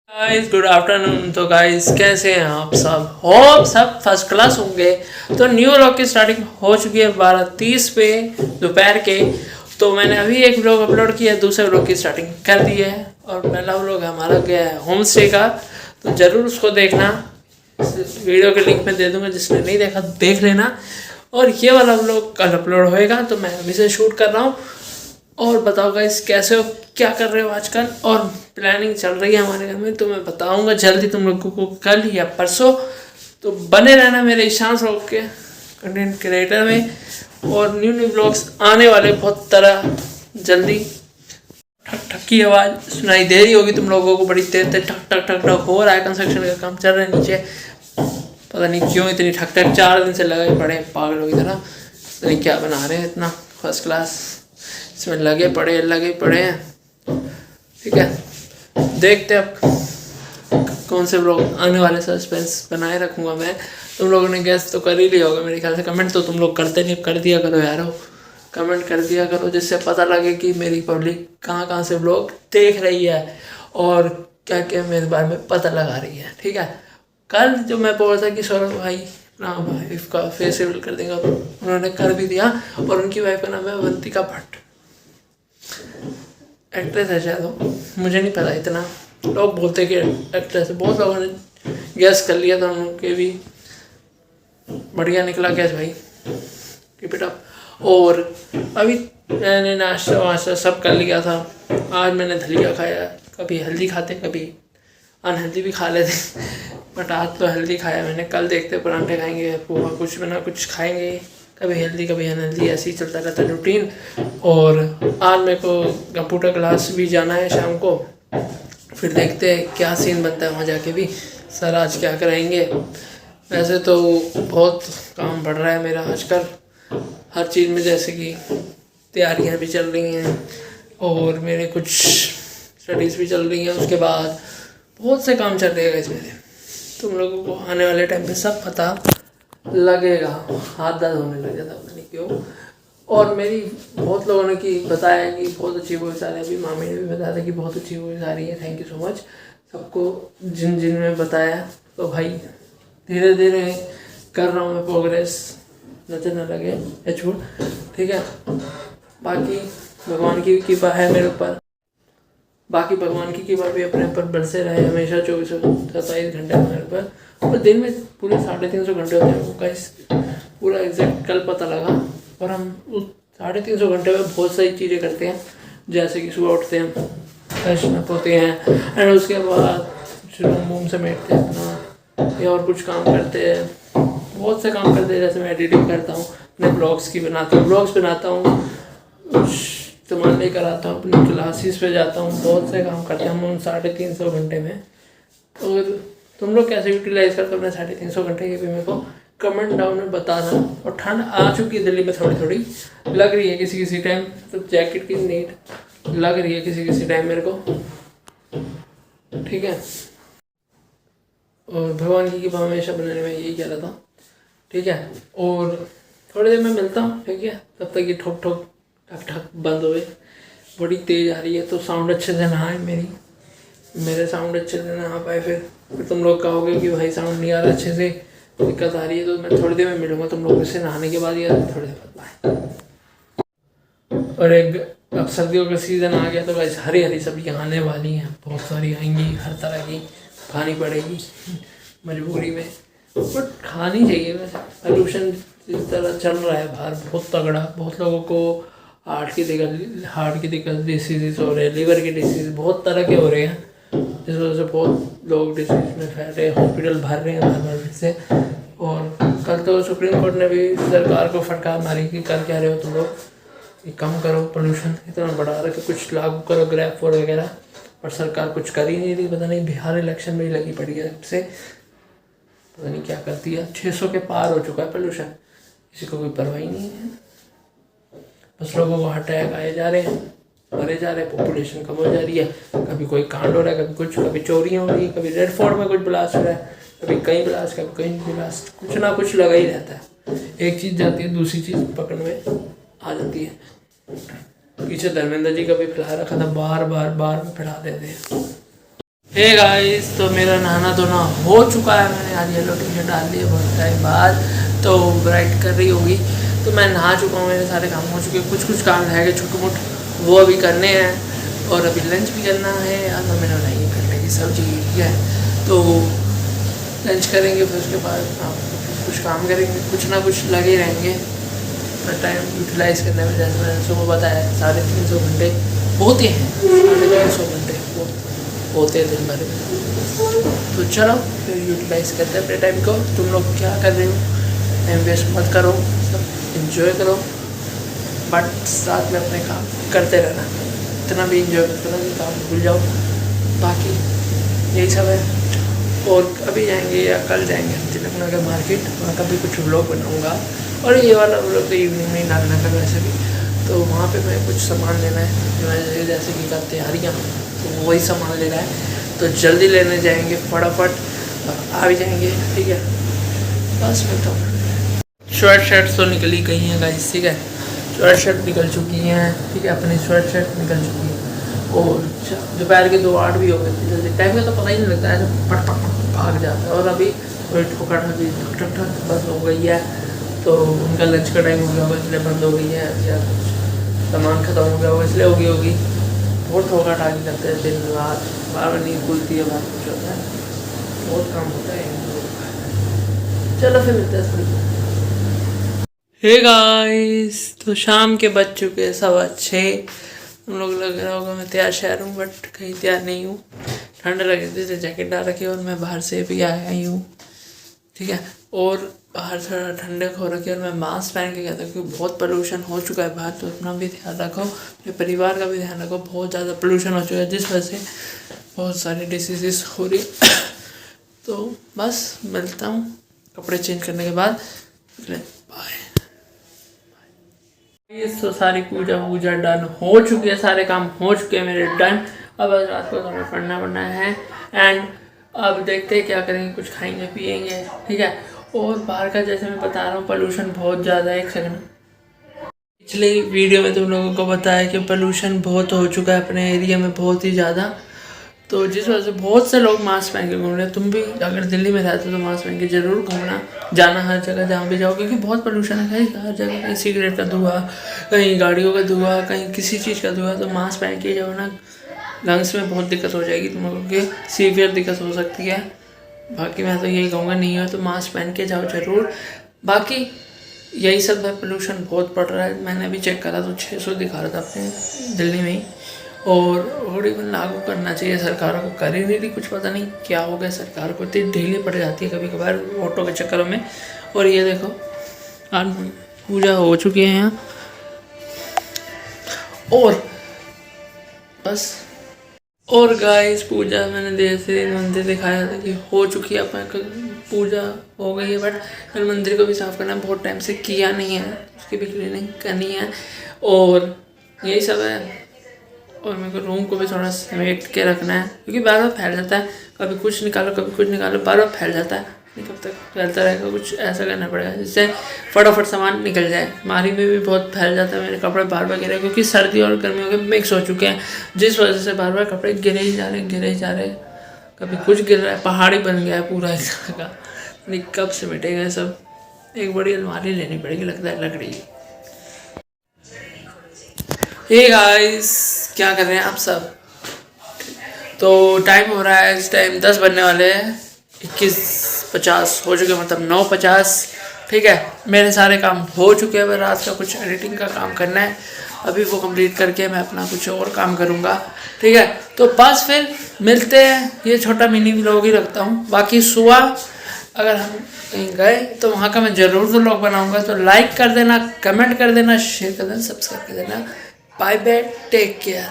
Guys good afternoon. तो guys कैसे हैं आप सब? होप सब फर्स्ट क्लास होंगे। तो न्यू व्लॉग की स्टार्टिंग हो चुकी है 12:30 पे दोपहर के। तो मैंने अभी एक व्लॉग अपलोड किया, दूसरे व्लॉग की स्टार्टिंग कर दी है और पहला व्लॉग हमारा गया है होम स्टे का। तो ज़रूर उसको देखना, वीडियो के लिंक में दे दूंगा, जिसने नहीं देखा देख लेना। और ये वाला व्लॉग कल अपलोड होएगा, तो मैं अभी से शूट कर रहा हूँ। और बताओ गाइस कैसे हो, क्या कर रहे हो आजकल? और प्लानिंग चल रही है हमारे घर में, तो मैं बताऊंगा जल्दी तुम लोगों को कल या परसों। तो बने रहना मेरे ईशान व्लॉग के कंटेंट क्रिएटर में, और न्यू न्यू ब्लॉग्स आने वाले बहुत तरह जल्दी। ठक ठक की आवाज़ सुनाई दे रही होगी तुम लोगों को, बड़ी तेज तेज ठक ठक ठक ठक हो रहा है। कंस्ट्रक्शन का काम चल रहा है नीचे, पता नहीं क्यों इतनी ठक ठक 4 दिन से लगे पड़े हैं पागलों की तरह। पता नहीं क्या बना रहे हैं इतना फर्स्ट क्लास, इसमें लगे पड़े हैं। ठीक है, देखते अब कौन से ब्लॉग आने वाले, सस्पेंस बनाए रखूँगा मैं। तुम लोगों ने गैस तो कर ही लिया होगा मेरे ख्याल से। कमेंट तो तुम लोग करते नहीं, कर दिया करो यार, कमेंट कर दिया करो, जिससे पता लगे कि मेरी पब्लिक कहाँ कहाँ से ब्लॉग देख रही है और क्या क्या मेरे बारे में पता लगा रही है। ठीक है, कल जो मैं बोल रहा था कि सौरभ भाई वाइफ का फेशियल कर देगा, तो उन्होंने कर भी दिया। और उनकी वाइफ का नाम है अवंतिका भट्ट, एक्ट्रेस है शायद वो, मुझे नहीं पता इतना। लोग बोलते कि एक्ट्रेस है, बहुत लोगों ने गैस कर लिया था, उनके भी बढ़िया निकला गैस भाई, कीप इट अप। और अभी मैंने नाश्ता वाश्ता सब कर लिया था। आज मैंने दलिया खाया, कभी हेल्दी खाते कभी अनहेल्दी भी खा लेते, बट आज तो हेल्दी खाया मैंने। कल देखते परांठे खाएंगे, पोहा कुछ बना कुछ खाएंगे, कभी हेल्दी कभी अनहेल्दी, ऐसे ही चलता रहता है रूटीन। और आज मेरे को कंप्यूटर क्लास भी जाना है शाम को, फिर देखते हैं क्या सीन बनता है वहाँ जाके भी, सर आज क्या कराएंगे। वैसे तो बहुत काम बढ़ रहा है मेरा आजकल हर चीज़ में, जैसे कि तैयारियाँ भी चल रही हैं और मेरे कुछ स्टडीज़ भी चल रही हैं, उसके बाद बहुत से काम चल रहे हैं मेरे। तुम लोगों को आने वाले टाइम पे सब पता लगेगा। हाथ दर्द होने लग जाता पता नहीं क्यों। और मेरी बहुत लोगों ने कि बताया कि बहुत अच्छी वॉइस आ रही है, अभी मामी ने भी बताया था कि बहुत अच्छी वॉइस आ रही है। थैंक यू सो मच सबको जिन जिन में बताया। तो भाई धीरे धीरे कर रहा हूँ मैं प्रोग्रेस, नजर न लगे एचवुड। ठीक है, बाकी भगवान की कृपा है मेरे ऊपर, बाकी भगवान की कृपा भी अपने ऊपर बरसे रहे हमेशा 24-27 घंटे हमारे ऊपर। और दिन में पूरे 350 घंटे होते हैं वो गाइस, पूरा एग्जैक्ट कल पता लगा। और हम उस 350 घंटे में बहुत सारी चीज़ें करते हैं, जैसे कि सुबह उठते हैं, फ्रेश अप होते हैं, एंड उसके बाद रूम समेटते हैं अपना, या और कुछ काम करते हैं, बहुत से काम करते हैं। जैसे मैं एडिटिंग करता हूँ, अपने ब्लॉग्स की बनाता हूँ, ब्लॉग्स बनाता हूँ, सामान लेकर आता हूँ, अपनी क्लासेस पे जाता हूँ, बहुत से काम करते हैं हम उन 350 घंटे में। और तुम लोग कैसे यूटिलाइज करते हो अपने 350 घंटे के भी मेरे को कमेंट डाउन में बताना। और ठंड आ चुकी है दिल्ली में, थोड़ी थोड़ी लग रही है किसी किसी टाइम, तो जैकेट की नीड लग रही है किसी किसी टाइम मेरे को। ठीक है, और भगवान की कृपा हमेशा बनाने में यही कह रहा था। ठीक है, और थोड़ी देर में मिलता हूँ। ठीक है, तब तक ये ठोक ठोक ठक ठक बंद हो गए। बड़ी तेज़ आ रही है, तो साउंड अच्छे से ना आए, मेरे साउंड अच्छे से ना आ पाए, फिर तुम लोग कहोगे कि भाई साउंड नहीं आ रहा अच्छे से, दिक्कत आ रही है। तो मैं थोड़ी देर में मिलूँगा तुम लोगों से नहाने के बाद, या थोड़ी देर बाद बाय। और एक अब सर्दियों का सीज़न आ गया, तो वैसे हरी हरी सब्जियाँ आने वाली हैं, बहुत सारी आएंगी, हर तरह की खानी पड़ेगी मजबूरी में, बट खानी चाहिए। वैसे पोल्यूशन इस तरह चल रहा है बाहर बहुत तगड़ा, बहुत लोगों को हार्ट की दिक्कत डिसीज़ हो रहे हैं, लीवर की डिसीज़ बहुत तरह के हो रहे हैं, जिस वजह से बहुत लोग डिसीज़ में फैल रहे हैं, हॉस्पिटल भर रहे हैं भर से। और कल तो सुप्रीम कोर्ट ने भी सरकार को फटकार मारी कि कर क्या रहे हो तुम लोग, कि कम करो पोल्यूशन, इतना बढ़ा रहे, कुछ लागू करो ग्रैब फोर वगैरह, पर सरकार कुछ कर ही नहीं रही। पता नहीं बिहार इलेक्शन में ही लगी पड़ी है जब से, पता नहीं क्या करती है। 600 के पार हो चुका है पोल्यूशन, किसी को कोई परवाही नहीं है, बस लोगों को हार्ट अटैक आए जा रहे हैं, मरे जा रहे हैं, पॉपुलेशन कम हो जा रही है। कभी कोई कांड हो रहा है, कभी कुछ, कभी चोरियाँ हो रही है, कभी रेड फोर्ट में कुछ ब्लास्ट हो रहा है, कभी कहीं ब्लास्ट, कभी कहीं ब्लास्ट, कुछ ना कुछ लगा ही रहता है। एक चीज़ जाती है दूसरी चीज़ पकड़ में आ जाती है। पीछे धर्मेंद्र जी का भी फैला रखा था, बार बार फैला देते हैं। हे गाइस, तो मेरा नहाना धोना हो चुका है। मैंने आज येलो टी शर्ट डाल दी है बहुत टाइम बाद, तो ब्राइट कर रही होगी। तो मैं नहा चुका हूँ, मेरे सारे काम हो चुके हैं। कुछ कुछ काम है छोटे मोट, वो अभी करने हैं। और अभी लंच भी करना है। आज मैंने बनाई है करने की सब्जी, ठीक है। तो लंच करेंगे, फिर उसके बाद आप कुछ काम करेंगे, कुछ ना कुछ लगे रहेंगे अपना टाइम यूटिलाइज़ करने में। जैसे मैंने सुबह बताया 350 घंटे होते हैं, 350 घंटे वो होते हैं दिन भर में। तो चलो फिर यूटिलाइज़ करते हैं अपने टाइम को। तुम लोग क्या कर रहे हो? टाइम वेस्ट मत करो, सब इन्जॉय करो, बट साथ में अपने काम करते रहना। इतना भी इन्जॉय करते रहना कि काम भूल जाओ। बाकी यही सब है। और अभी जाएंगे या कल जाएंगे हम तिलक नगर मार्केट, वहाँ का भी कुछ व्लॉग बनाऊँगा। और ये वाला व्लॉग तो इवनिंग में ही डालना था वैसे भी। तो वहाँ पे मैं कुछ सामान लेना है, जैसे कि का तैयारियाँ, तो वही सामान लेना है। तो जल्दी लेने जाएंगे फटाफट, आ भी जाएंगे, ठीक है। बस मिलता हूँ। शर्ट शर्ट तो निकली गई हैं गाइस, ठीक है। शर्ट शर्ट निकल चुकी हैं, ठीक है। अपनी शर्ट शर्ट निकल चुकी है। और दोपहर के 2:08 भी हो गए थे। जल्दी टाइम का तो पता ही नहीं लगता है, पट पट पट भाग जाता है। और अभी थोड़ी ठोकर ठकी ठक ठक ठक बंद हो गई है। तो उनका लंच का टाइम हो गया होगा इसलिए बंद हो गई है, या कुछ सामान ख़त्म हो गया होगा इसलिए होगी। बहुत ठोकर ठाकी करते हैं दिन रात, बार बार नींद खुलती है, बात कुछ होता है, बहुत काम होता है। चलो फिर मिलते हैं थोड़ी। हे गाइस, तो शाम के बज चुके हैं 6:15। हम लोग लग रहा होगा मैं तैयार शहर हूँ, बट कहीं तैयार नहीं हूँ। ठंड लग रही थी तो जैकेट डाल रखी है, और मैं बाहर से भी आया ही हूँ, ठीक है। और बाहर थोड़ा ठंडक हो रखी है, और मैं मास्क पहन के गया था क्योंकि बहुत पोल्यूशन हो चुका है बाहर। तो अपना भी ध्यान रखो, अपने परिवार का भी ध्यान रखो। बहुत ज़्यादा पोल्यूशन हो चुका है, जिस वजह से बहुत सारी डिसीज़ हो रही। तो बस मिलता हूँ कपड़े चेंज करने के बाद। बाय। तो सारी पूजा डन हो चुकी है, सारे काम हो चुके हैं मेरे डन। अब रात को हमें पढ़ना है। एंड अब देखते हैं क्या करेंगे, कुछ खाएंगे पिएंगे, ठीक है। और बाहर का जैसे मैं बता रहा हूँ, पोल्यूशन बहुत ज़्यादा है। एक सेकंड, पिछले वीडियो में तुम लोगों को बताया कि पोल्यूशन बहुत हो चुका है अपने एरिया में, बहुत ही ज़्यादा। तो जिस वजह से बहुत से लोग मास्क पहन के घूम रहे हैं। तुम भी अगर दिल्ली में रहते हो तो मास्क पहन के ज़रूर घूमना, जाना हर जगह जहाँ भी जाओ, क्योंकि बहुत पोल्यूशन है हर जगह। कहीं सिगरेट का धुआं, कहीं गाड़ियों का धुआं, कहीं किसी चीज़ का धुआं। तो मास्क पहन के जाओ ना, लंग्स में बहुत दिक्कत हो जाएगी तुम लोगों की, सीवियर दिक्कत हो सकती है। बाकी मैं तो यही कहूँगा, नहीं हो तो मास्क पहन के जाओ ज़रूर। बाकी यही सब है, पोल्यूशन बहुत बढ़ रहा है। मैंने अभी चेक करा तो 600 दिखा रहा था अपने दिल्ली में ही। और थोड़ी लागू करना चाहिए सरकारों को, कर ही नहीं रही। कुछ पता नहीं क्या हो गया सरकार को, इतनी ढीली पड़ जाती है कभी कभार वोटों के चक्करों में। और ये देखो आज पूजा हो चुकी है यहाँ, और बस। और गाइस, पूजा मैंने जैसे मंदिर दिखाया था कि हो चुकी है, अपन पूजा हो गई है। बट कल मंदिर को भी साफ़ करना, बहुत टाइम से किया नहीं है, उसकी भी क्लीनिंग करनी है। और यही सब है। और मेरे को रूम को भी थोड़ा समेट के रखना है, क्योंकि बार बार फैल जाता है। कभी कुछ निकालो कभी कुछ निकालो, बार बार फैल जाता है। कब तक फैलता रहेगा, कुछ ऐसा करना पड़ेगा जिससे फटाफट सामान निकल जाए। मारी में भी बहुत फैल जाता है, मेरे कपड़े बार बार गिरे, क्योंकि सर्दी और गर्मियों के मिक्स हो चुके हैं, जिस वजह से बार बार कपड़े गिरे ही जा रहे। कभी कुछ गिर रहा है, पहाड़ी बन गया है पूरा इस तरह का। नहीं कब से मिटेगा सब। एक बड़ी अलमारी लेनी पड़ेगी लगता है लकड़ी की। हे गाइस, क्या कर रहे हैं आप सब? तो टाइम हो रहा है इस टाइम 10 बजने वाले हैं, 21:50 हो चुके, मतलब 9:50, ठीक है। मेरे सारे काम हो चुके हैं, रात का कुछ एडिटिंग का काम करना है, अभी वो कंप्लीट करके मैं अपना कुछ और काम करूँगा, ठीक है। तो बस फिर मिलते हैं। ये छोटा मिनी व्लॉग ही रखता हूँ। बाकी सुबह अगर हम कहीं गए तो वहाँ का मैं ज़रूर व्लॉग बनाऊँगा। तो लाइक कर देना, कमेंट कर देना, शेयर कर देना, सब्सक्राइब कर देना। Bye bye, take care.